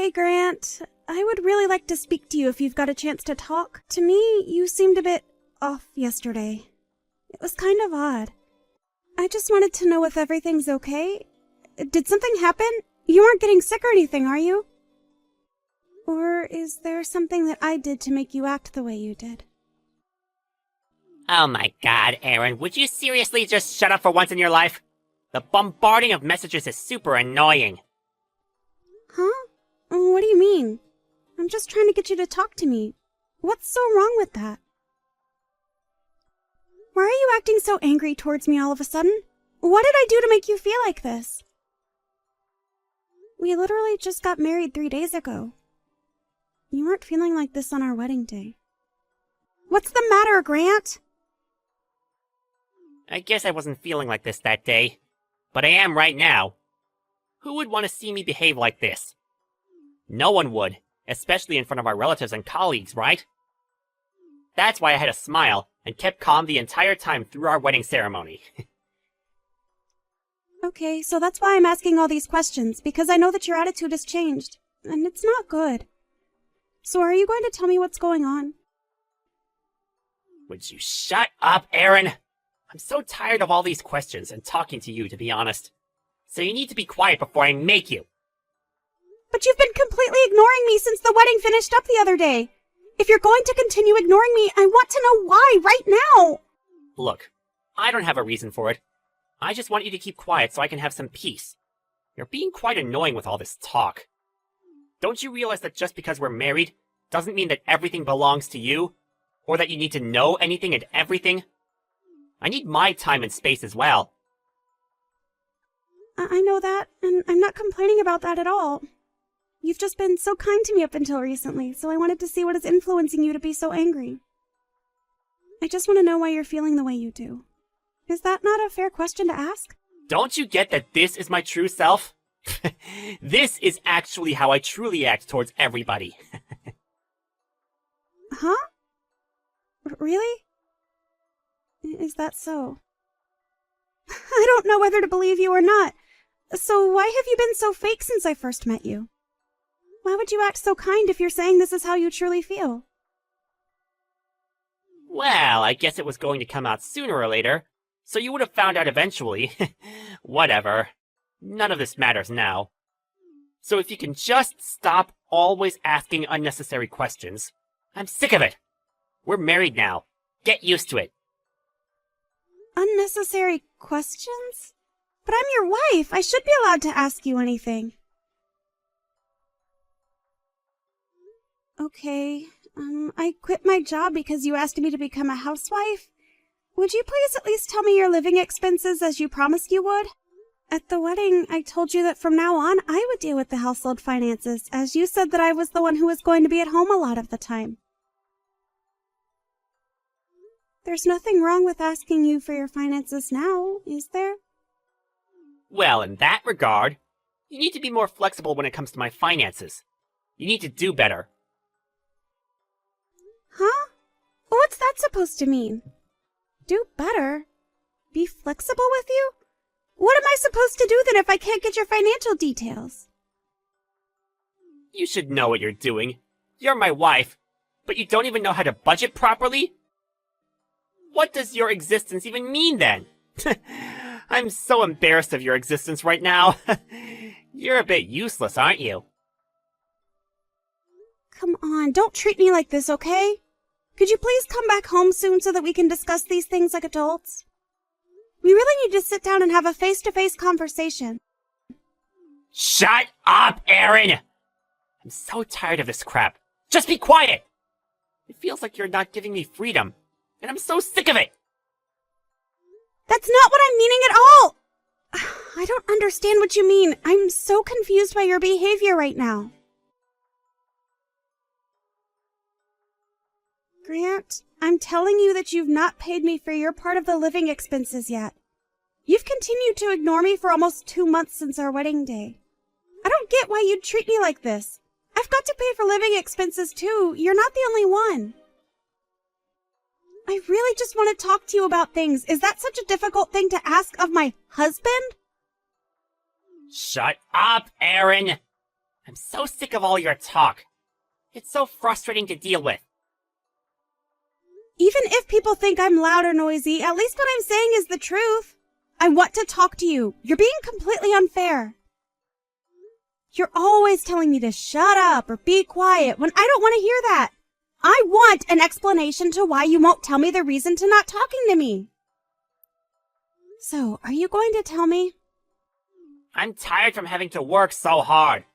Hey, Grant. I would really like to speak to you if you've got a chance to talk. To me, you seemed a bit off yesterday. It was kind of odd. I just wanted to know if everything's okay. Did something happen? You aren't getting sick or anything, are you? Or is there something that I did to make you act the way you did? Oh my god, Aaron, would you seriously just shut up for once in your life? The bombarding of messages is super annoying. Huh? What do you mean? I'm just trying to get you to talk to me. What's so wrong with that? Why are you acting so angry towards me all of a sudden? What did I do to make you feel like this? We literally just got married 3 days ago. You weren't feeling like this on our wedding day. What's the matter, Grant? I guess I wasn't feeling like this that day, but I am right now. Who would want to see me behave like this? No one would, especially in front of our relatives and colleagues, right? That's why I had a smile and kept calm the entire time through our wedding ceremony. Okay, so that's why I'm asking all these questions, because I know that your attitude has changed, and it's not good. So are you going to tell me what's going on? Would you shut up, Aaron? I'm so tired of all these questions and talking to you, to be honest. So you need to be quiet before I make you. But you've been completely ignoring me since the wedding finished up the other day. If you're going to continue ignoring me, I want to know why right now. Look, I don't have a reason for it. I just want you to keep quiet so I can have some peace. You're being quite annoying with all this talk. Don't you realize that just because we're married doesn't mean that everything belongs to you? Or that you need to know anything and everything? I need my time and space as well. I know that, and I'm not complaining about that at all. You've just been so kind to me up until recently, so I wanted to see what is influencing you to be so angry. I just want to know why you're feeling the way you do. Is that not a fair question to ask? Don't you get that this is my true self? This is actually how I truly act towards everybody. Huh? Really? Is that so? I don't know whether to believe you or not. So why have you been so fake since I first met you? Why would you act so kind if you're saying this is how you truly feel? Well, I guess it was going to come out sooner or later, so you would have found out eventually. Whatever. None of this matters now. So if you can just stop always asking unnecessary questions. I'm sick of it. We're married now. Get used to it. Unnecessary questions? But I'm your wife. I should be allowed to ask you anything. Okay, I quit my job because you asked me to become a housewife. Would you please at least tell me your living expenses as you promised you would? At the wedding, I told you that from now on, I would deal with the household finances, as you said that I was the one who was going to be at home a lot of the time. There's nothing wrong with asking you for your finances now, is there? Well, in that regard, you need to be more flexible when it comes to my finances. You need to do better. Huh? What's that supposed to mean? Do better? Be flexible with you? What am I supposed to do then if I can't get your financial details? You should know what you're doing. You're my wife, but you don't even know how to budget properly? What does your existence even mean then? I'm so embarrassed of your existence right now. You're a bit useless, aren't you? Come on, don't treat me like this, okay? Could you please come back home soon so that we can discuss these things like adults? We really need to sit down and have a face-to-face conversation. Shut up, Aaron! I'm so tired of this crap. Just be quiet! It feels like you're not giving me freedom, and I'm so sick of it! That's not what I'm meaning at all! I don't understand what you mean. I'm so confused by your behavior right now. Grant, I'm telling you that you've not paid me for your part of the living expenses yet. You've continued to ignore me for almost 2 months since our wedding day. I don't get why you'd treat me like this. I've got to pay for living expenses too. You're not the only one. I really just want to talk to you about things. Is that such a difficult thing to ask of my husband? Shut up, Aaron! I'm so sick of all your talk. It's so frustrating to deal with. Even if people think I'm loud or noisy, at least what I'm saying is the truth. I want to talk to you. You're being completely unfair. You're always telling me to shut up or be quiet when I don't want to hear that. I want an explanation to why you won't tell me the reason to not talking to me. So, are you going to tell me? I'm tired from having to work so hard.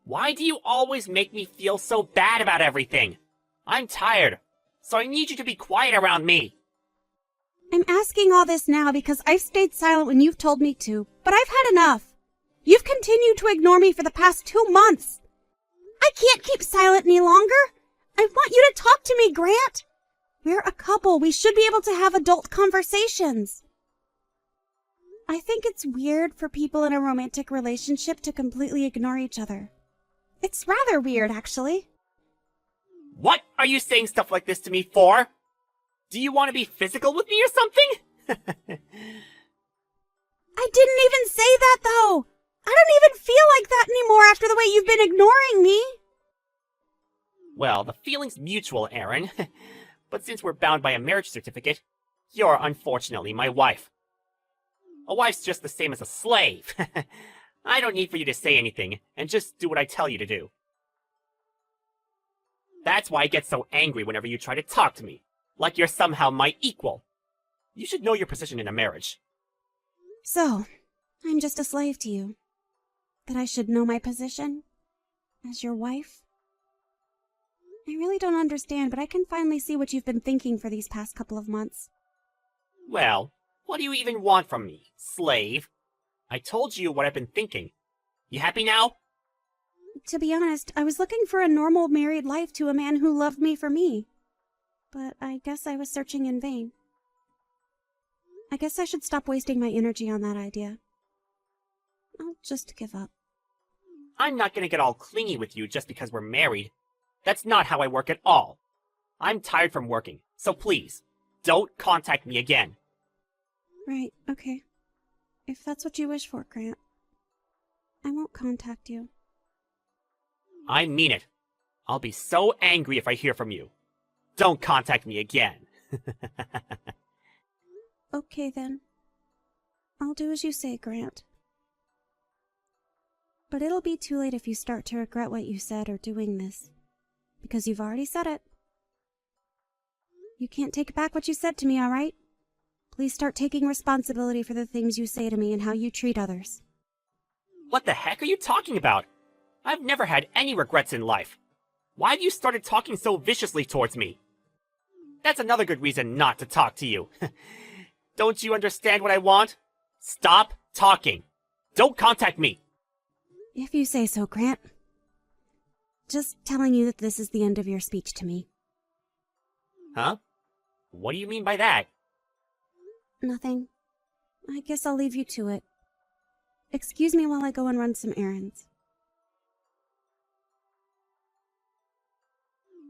Why do you always make me feel so bad about everything? I'm tired, so I need you to be quiet around me. I'm asking all this now because I've stayed silent when you've told me to, but I've had enough. You've continued to ignore me for the past 2 months. I can't keep silent any longer. I want you to talk to me, Grant. We're a couple. We should be able to have adult conversations. I think it's weird for people in a romantic relationship to completely ignore each other. It's rather weird, actually. What are you saying stuff like this to me for? Do you want to be physical with me or something? I didn't even say that, though. I don't even feel like that anymore after the way you've been ignoring me. Well, the feeling's mutual, Aaron. But since we're bound by a marriage certificate, you're unfortunately my wife. A wife's just the same as a slave. I don't need for you to say anything, and just do what I tell you to do. That's why I get so angry whenever you try to talk to me, like you're somehow my equal. You should know your position in a marriage. So, I'm just a slave to you. That I should know my position as your wife? I really don't understand, but I can finally see what you've been thinking for these past couple of months. Well, what do you even want from me, slave? I told you what I've been thinking. You happy now? To be honest, I was looking for a normal married life to a man who loved me for me. But I guess I was searching in vain. I guess I should stop wasting my energy on that idea. I'll just give up. I'm not gonna get all clingy with you just because we're married. That's not how I work at all. I'm tired from working, so please, don't contact me again. Right, okay. If that's what you wish for, Grant. I won't contact you. I mean it. I'll be so angry if I hear from you. Don't contact me again. Okay then. I'll do as you say, Grant. But it'll be too late if you start to regret what you said or doing this. Because you've already said it. You can't take back what you said to me, alright? Please start taking responsibility for the things you say to me and how you treat others. What the heck are you talking about? I've never had any regrets in life. Why have you started talking so viciously towards me? That's another good reason not to talk to you. Don't you understand what I want? Stop talking. Don't contact me. If you say so, Grant. Just telling you that this is the end of your speech to me. Huh? What do you mean by that? Nothing. I guess I'll leave you to it. Excuse me while I go and run some errands.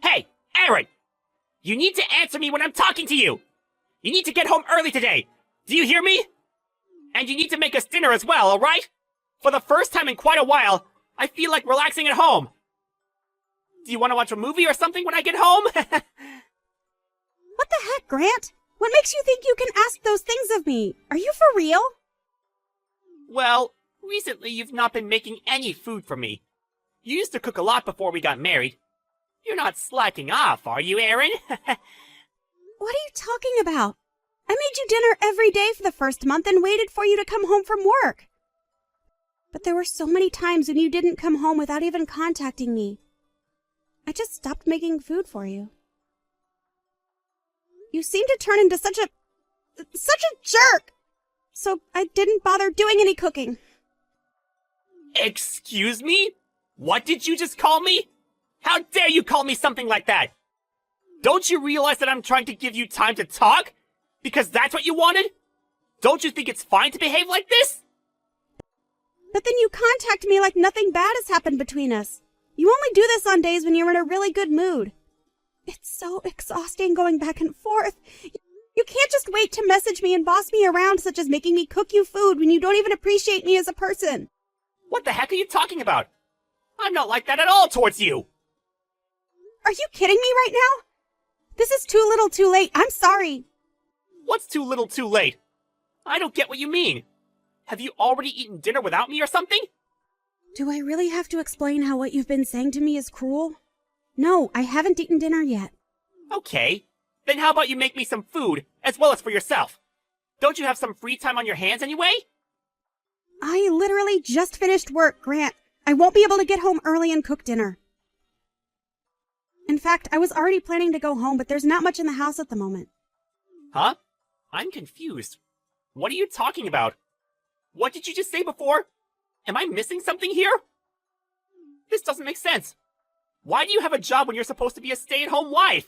Hey, Aaron! You need to answer me when I'm talking to you! You need to get home early today! Do you hear me? And you need to make us dinner as well, alright? For the first time in quite a while, I feel like relaxing at home. Do you want to watch a movie or something when I get home? What the heck, Grant? What makes you think you can ask those things of me? Are you for real? Well, recently you've not been making any food for me. You used to cook a lot before we got married. You're not slacking off, are you, Aaron? What are you talking about? I made you dinner every day for the first month and waited for you to come home from work. But there were so many times when you didn't come home without even contacting me. I just stopped making food for you. You seemed to turn into such a jerk. So I didn't bother doing any cooking. Excuse me? What did you just call me? How dare you call me something like that? Don't you realize that I'm trying to give you time to talk? Because that's what you wanted? Don't you think it's fine to behave like this? But then you contact me like nothing bad has happened between us. You only do this on days when you're in a really good mood. It's so exhausting going back and forth. You can't just wait to message me and boss me around, such as making me cook you food when you don't even appreciate me as a person. What the heck are you talking about? I'm not like that at all towards you! Are you kidding me right now? This is too little too late. I'm sorry. What's too little too late? I don't get what you mean. Have you already eaten dinner without me or something? Do I really have to explain how what you've been saying to me is cruel? No, I haven't eaten dinner yet. Okay. Then how about you make me some food, as well as for yourself? Don't you have some free time on your hands anyway? I literally just finished work, Grant. I won't be able to get home early and cook dinner. In fact, I was already planning to go home, but there's not much in the house at the moment. Huh? I'm confused. What are you talking about? What did you just say before? Am I missing something here? This doesn't make sense. Why do you have a job when you're supposed to be a stay-at-home wife?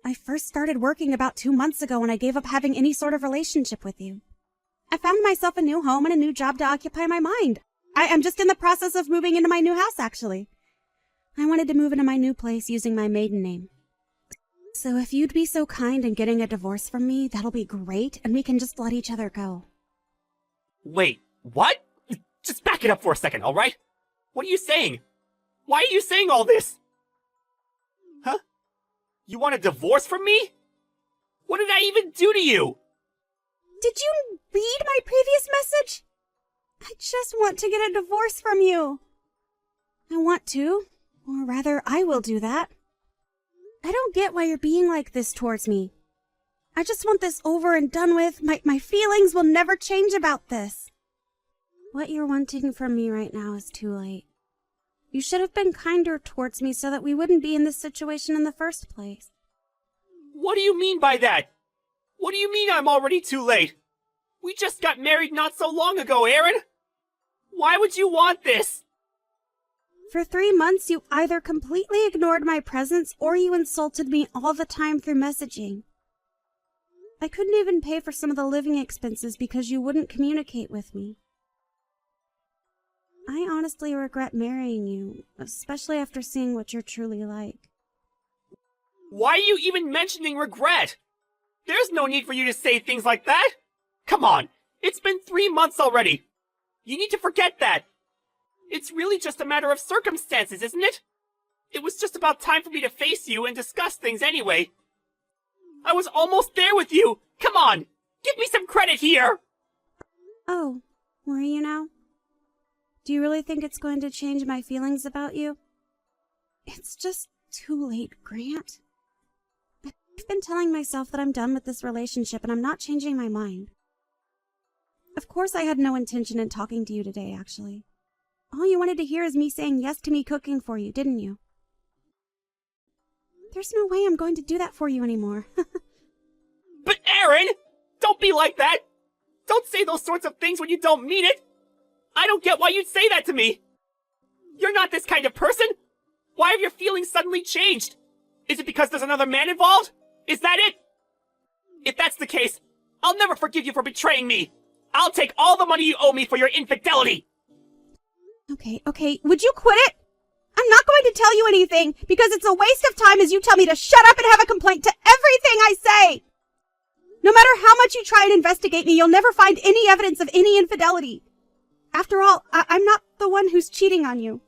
I first started working about 2 months ago when I gave up having any sort of relationship with you. I found myself a new home and a new job to occupy my mind. I am just in the process of moving into my new house, actually. I wanted to move into my new place using my maiden name. So if you'd be so kind in getting a divorce from me, that'll be great, and we can just let each other go. Wait, what? Just back it up for a second, alright? What are you saying? Why are you saying all this? Huh? You want a divorce from me? What did I even do to you? Did you read my previous message? I just want to get a divorce from you. I want to, or rather, I will do that. I don't get why you're being like this towards me. I just want this over and done with. My feelings will never change about this. What you're wanting from me right now is too late. You should have been kinder towards me so that we wouldn't be in this situation in the first place. What do you mean by that? What do you mean I'm already too late? We just got married not so long ago, Aaron. Why would you want this? For 3 months, you either completely ignored my presence or you insulted me all the time through messaging. I couldn't even pay for some of the living expenses because you wouldn't communicate with me. I honestly regret marrying you, especially after seeing what you're truly like. Why are you even mentioning regret? There's no need for you to say things like that. Come on, it's been 3 months already. You need to forget that. It's really just a matter of circumstances, isn't it? It was just about time for me to face you and discuss things anyway. I was almost there with you. Come on, give me some credit here. Oh, were you now? Do you really think it's going to change my feelings about you? It's just too late, Grant. I've been telling myself that I'm done with this relationship and I'm not changing my mind. Of course I had no intention in talking to you today, actually. All you wanted to hear is me saying yes to me cooking for you, didn't you? There's no way I'm going to do that for you anymore. But Aaron, don't be like that. Don't say those sorts of things when you don't mean it. I don't get why you'd say that to me. You're not this kind of person. Why have your feelings suddenly changed? Is it because there's another man involved? Is that it? If that's the case, I'll never forgive you for betraying me. I'll take all the money you owe me for your infidelity. Okay, would you quit it? I'm not going to tell you anything because it's a waste of time as you tell me to shut up and have a complaint to everything I say. No matter how much you try and investigate me, you'll never find any evidence of any infidelity. After all, I'm not the one who's cheating on you.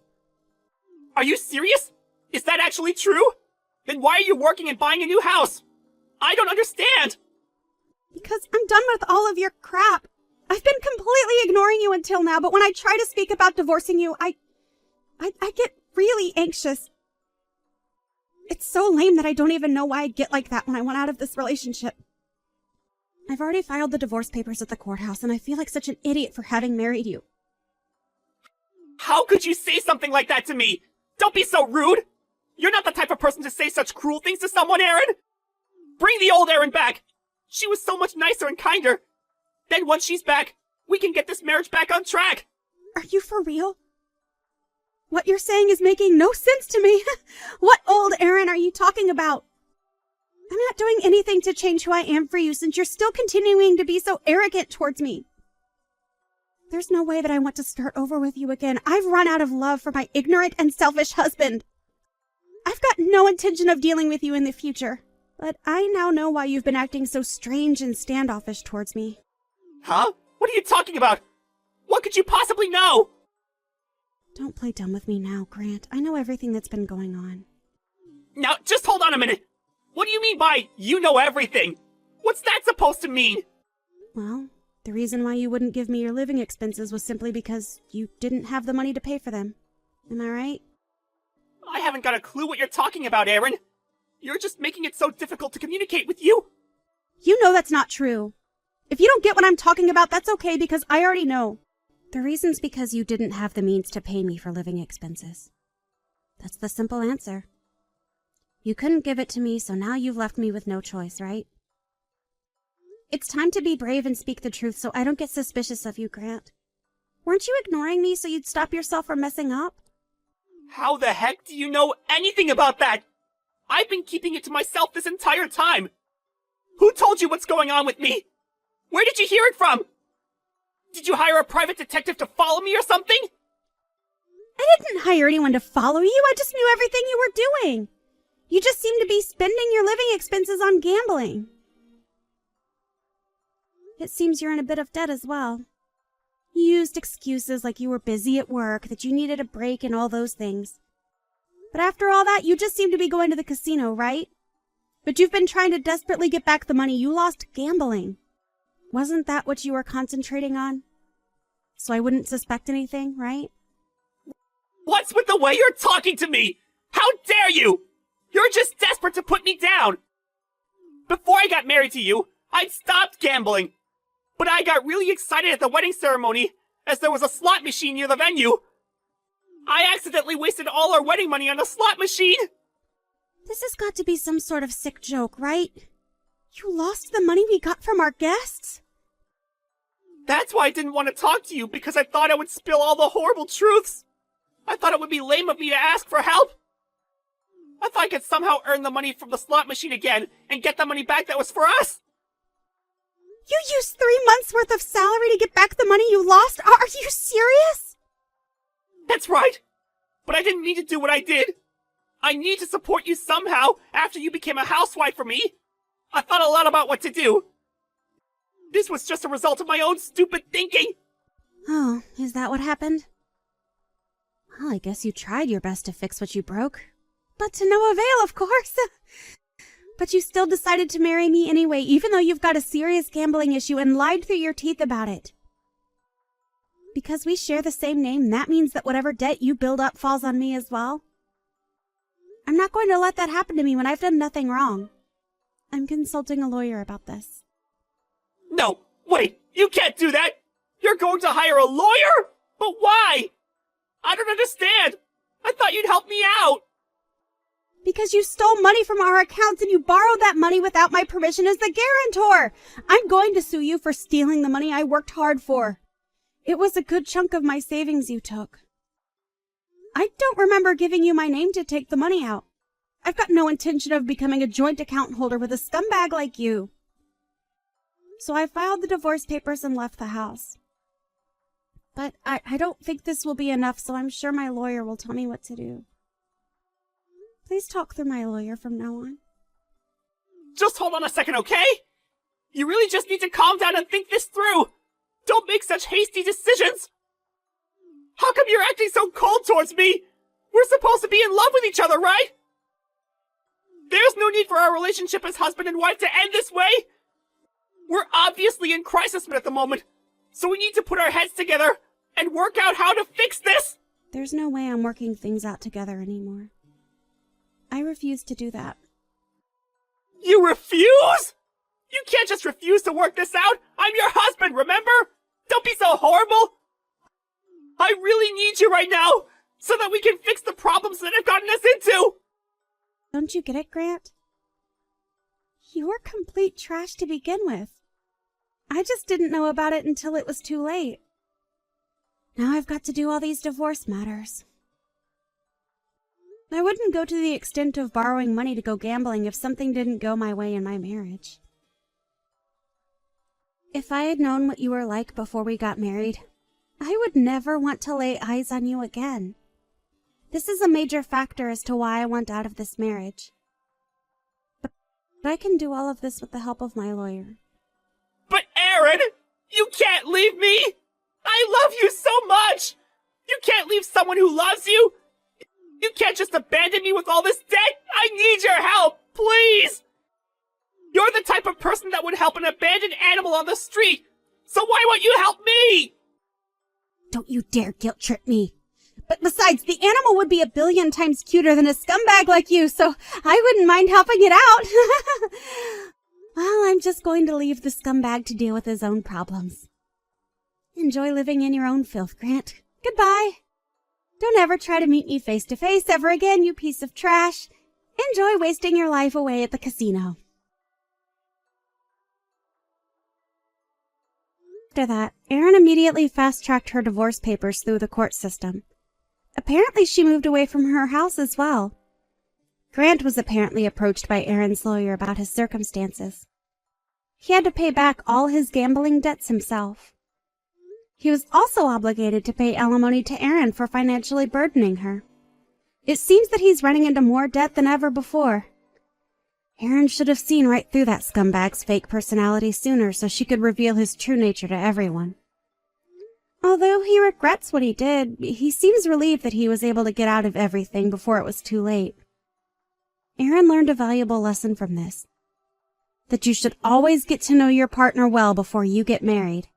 Are you serious? Is that actually true? Then why are you working and buying a new house? I don't understand. Because I'm done with all of your crap. I've been completely ignoring you until now, but when I try to speak about divorcing you, I get really anxious. It's so lame that I don't even know why I get like that when I want out of this relationship. I've already filed the divorce papers at the courthouse, and I feel like such an idiot for having married you. How could you say something like that to me? Don't be so rude. You're not the type of person to say such cruel things to someone, Aaron. Bring the old Aaron back. She was so much nicer and kinder. Then once she's back, we can get this marriage back on track. Are you for real? What you're saying is making no sense to me. What old Aaron are you talking about? I'm not doing anything to change who I am for you since you're still continuing to be so arrogant towards me. There's no way that I want to start over with you again. I've run out of love for my ignorant and selfish husband. I've got no intention of dealing with you in the future, but I now know why you've been acting so strange and standoffish towards me. Huh? What are you talking about? What could you possibly know? Don't play dumb with me now, Grant. I know everything that's been going on. Now, just hold on a minute. What do you mean by you know everything? What's that supposed to mean? Well, the reason why you wouldn't give me your living expenses was simply because you didn't have the money to pay for them. Am I right? I haven't got a clue what you're talking about, Aaron. You're just making it so difficult to communicate with you. You know that's not true. If you don't get what I'm talking about, that's okay because I already know. The reason's because you didn't have the means to pay me for living expenses. That's the simple answer. You couldn't give it to me, so now you've left me with no choice, right? It's time to be brave and speak the truth so I don't get suspicious of you, Grant. Weren't you ignoring me so you'd stop yourself from messing up? How the heck do you know anything about that? I've been keeping it to myself this entire time. Who told you what's going on with me? Where did you hear it from? Did you hire a private detective to follow me or something? I didn't hire anyone to follow you. I just knew everything you were doing. You just seem to be spending your living expenses on gambling. It seems you're in a bit of debt as well. You used excuses like you were busy at work, that you needed a break and all those things. But after all that, you just seem to be going to the casino, right? But you've been trying to desperately get back the money you lost gambling. Wasn't that what you were concentrating on? So I wouldn't suspect anything, right? What's with the way you're talking to me? How dare you? You're just desperate to put me down. Before I got married to you, I'd stopped gambling. But I got really excited at the wedding ceremony, as there was a slot machine near the venue. I accidentally wasted all our wedding money on a slot machine. This has got to be some sort of sick joke, right? You lost the money we got from our guests? That's why I didn't want to talk to you, because I thought I would spill all the horrible truths. I thought it would be lame of me to ask for help. I thought I could somehow earn the money from the slot machine again and get the money back that was for us. You used 3 months' worth of salary to get back the money you lost? Are you serious? That's right. But I didn't need to do what I did. I need to support you somehow after you became a housewife for me. I thought a lot about what to do. This was just a result of my own stupid thinking. Oh, is that what happened? Well, I guess you tried your best to fix what you broke. But to no avail, of course. But you still decided to marry me anyway, even though you've got a serious gambling issue and lied through your teeth about it. Because we share the same name, that means that whatever debt you build up falls on me as well. I'm not going to let that happen to me when I've done nothing wrong. I'm consulting a lawyer about this. No, wait, you can't do that. You're going to hire a lawyer? But why? I don't understand. I thought you'd help me out. Because you stole money from our accounts and you borrowed that money without my permission as the guarantor. I'm going to sue you for stealing the money I worked hard for. It was a good chunk of my savings you took. I don't remember giving you my name to take the money out. I've got no intention of becoming a joint account holder with a scumbag like you. So I filed the divorce papers and left the house. But I don't think this will be enough, so I'm sure my lawyer will tell me what to do. Please talk through my lawyer from now on. Just hold on a second, okay? You really just need to calm down and think this through. Don't make such hasty decisions. How come you're acting so cold towards me? We're supposed to be in love with each other, right? There's no need for our relationship as husband and wife to end this way. We're obviously in crisis mode at the moment, so we need to put our heads together and work out how to fix this. There's no way I'm working things out together anymore. I refuse to do that. You refuse? You can't just refuse to work this out. I'm your husband, remember? Don't be so horrible. I really need you right now so that we can fix the problems that have gotten us into. Don't you get it, Grant? You're complete trash to begin with. I just didn't know about it until it was too late. Now I've got to do all these divorce matters. I wouldn't go to the extent of borrowing money to go gambling if something didn't go my way in my marriage. If I had known what you were like before we got married, I would never want to lay eyes on you again. This is a major factor as to why I want out of this marriage. But I can do all of this with the help of my lawyer. But Aaron, you can't leave me! I love you so much! You can't leave someone who loves you! You can't just abandon me with all this debt! I need your help! Please! You're the type of person that would help an abandoned animal on the street! So why won't you help me? Don't you dare guilt trip me. But besides, the animal would be 1,000,000,000 times cuter than a scumbag like you, so I wouldn't mind helping it out. Well, I'm just going to leave the scumbag to deal with his own problems. Enjoy living in your own filth, Grant. Goodbye. Don't ever try to meet me face to face ever again, you piece of trash. Enjoy wasting your life away at the casino. After that, Erin immediately fast-tracked her divorce papers through the court system. Apparently, she moved away from her house as well. Grant was apparently approached by Erin's lawyer about his circumstances. He had to pay back all his gambling debts himself. He was also obligated to pay alimony to Erin for financially burdening her. It seems that he's running into more debt than ever before. Erin should have seen right through that scumbag's fake personality sooner so she could reveal his true nature to everyone. Although he regrets what he did, he seems relieved that he was able to get out of everything before it was too late. Erin learned a valuable lesson from this, that you should always get to know your partner well before you get married.